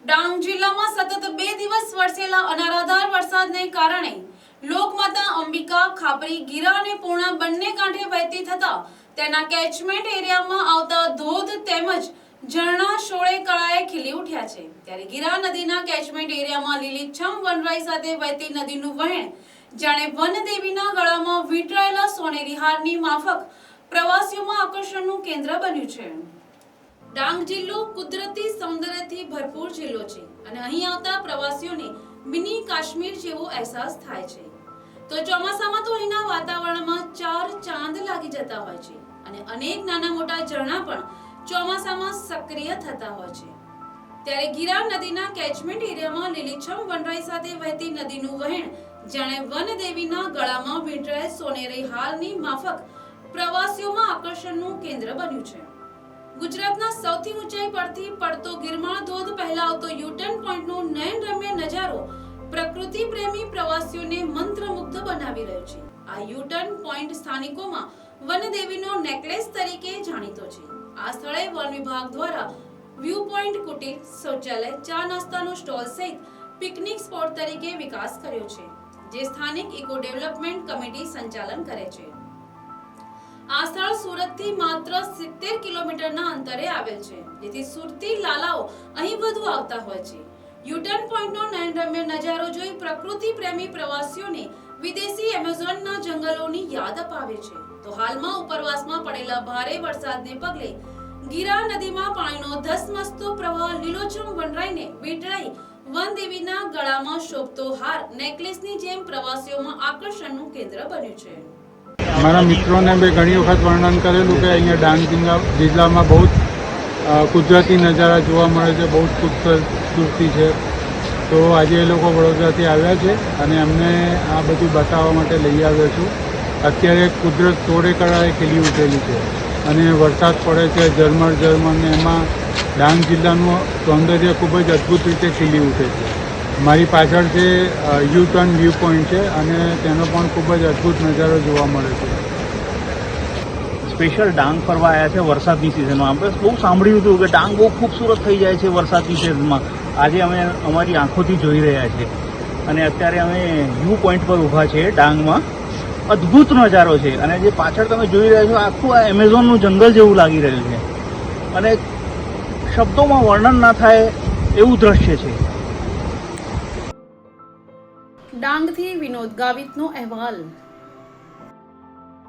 ડાંગ જિલ્લામાં સતત 2 દિવસ વરસેલા અનરાધાર વરસાદને કારણે લોકમાતા અંબિકા, ખાપરી, ગીરા અને પૂર્ણા બંને કાંઠે વહેતી થતા તેના કેચમેન્ટ એરિયામાં આવતા ધોધ તેમજ ઝરણા શોળે કળાએ ખીલી ઉઠ્યા છે। ત્યારે ગીરા નદીના કેચમેન્ટ એરિયામાં લીલીછમ વનરાઈ સાથે વહેતી નદીનું વહેણ જાણે વનદેવીના ગળામાં વીંટળાયેલા સોનેરી હારની માફક પ્રવાસીઓમાં આકર્ષણનું કેન્દ્ર બન્યું છે। ડાંગ જિલ્લો કુદરતી સૌંદર્યથી ભરપૂર જિલ્લો છે અને અહીં આવતા પ્રવાસીઓને મિની કાશ્મીર જેવો અહેસાસ થાય છે। તો ચોમાસામાં તો અહીંના વાતાવરણમાં 4 ચાંદ લાગી જતા હોય છે અને અનેક નાના મોટા ઝરણા પણ ચોમાસામાં સક્રિય થતા હોય છે। ત્યારે ગીરા નદીના કેચમેન્ટ એરિયામાં લીલીછમ વનરાઈ સાથે વહેતી નદીનું વહેણ જાણે વનદેવીના ગળામાં વીંટળાયેલ સોનેરી હારની માફક પ્રવાસીઓમાં આકર્ષણનું કેન્દ્ર બન્યું છે। ગુજરાતના સૌથી ઊંચાઈ પરથી પડતો ગિરમાળ ધોધ પહેલા આવતો યુટર્ન પોઈન્ટનો નયનરમ્ય નજારો પ્રકૃતિ પ્રેમી પ્રવાસીઓને મંત્રમુગ્ધ બનાવી રહ્યો છે। આ યુટર્ન પોઈન્ટ સ્થાનિકોમાં વનદેવીનો નેકલેસ તરીકે જાણીતો છે। આ સ્થળે વન વિભાગ દ્વારા વ્યૂ પોઈન્ટ, કુટીર, શૌચાલય, ચા નાસ્તાનો સ્ટોલ સહિત પિકનિક સ્પોટ તરીકે વિકાસ કર્યો છે, જે સ્થાનિક ઇકો ડેવલપમેન્ટ કમિટી સંચાલન કરે છે। આ સ્થળ સુરતથી માત્ર 70 કિલોમીટરના અંતરે આવેલ છે, જેથી સુરતી લાલાઓ અહીં વધુ આવતા હોય છે। યુટર્ન પોઈન્ટનો નયનરમ્ય નજારો જોઈ પ્રકૃતિ પ્રેમી પ્રવાસીઓને વિદેશી એમેઝોનના જંગલોની યાદ અપાવે છે। તો હાલમાં ઉપરવાસમાં પડેલા ભારે વરસાદને પગલે ગીરા નદીમાં પાણીનો ધસમસતો પ્રવાહ લીલોછમ વનરાઈને વીંટળાઈ વનદેવીના ગળામાં શોભતો હાર નેકલેસની જેમ પ્રવાસીઓમાં આકર્ષણનું કેન્દ્ર બન્યું છે। મારા મિત્રોને મેં ઘણી વખત વર્ણન કરેલું કે અહીંયા ડાંગ જિલ્લામાં બહુ કુદરતી નજારા જોવા મળે છે, બહુ ખૂબસૂરતી છે। તો આજે એ લોકો વડોદરાથી આવ્યા છે અને અમને આ બધું બતાવવા માટે લઈ આવ્યો છું। અત્યારે કુદરત તોડે કળાએ ખીલી ઉઠેલી છે અને વરસાદ પડે છે ઝરમર અને એમાં ડાંગ જિલ્લાનું સૌંદર્ય ખૂબ જ અદ્ભુત રીતે ખીલી ઉઠે છે। મારી પાછળ જે યુટર્ન વ્યૂ પોઈન્ટ છે અને તેનો પણ ખૂબ જ અદ્ભુત નજારો જોવા મળે છે। સ્પેશિયલ ડાંગ ફરવા આવ્યા છે વરસાદની સિઝનમાં। આપણે બહુ સાંભળ્યું હતું કે ડાંગ બહુ ખૂબસૂરત થઈ જાય છે વરસાદની સિઝનમાં। આજે અમે અમારી આંખોથી જોઈ રહ્યા છીએ અને અત્યારે અમે વ્યૂ પોઈન્ટ પર ઊભા છીએ ડાંગમાં। અદ્ભુત નજારો છે અને જે પાછળ તમે જોઈ રહ્યા છો આખું આ એમેઝોનનું જંગલ જેવું લાગી રહ્યું છે અને શબ્દોમાં વર્ણન ના થાય એવું દ્રશ્ય છે। ડાંગથી વિનોદ ગાવિતનો અહેવાલ।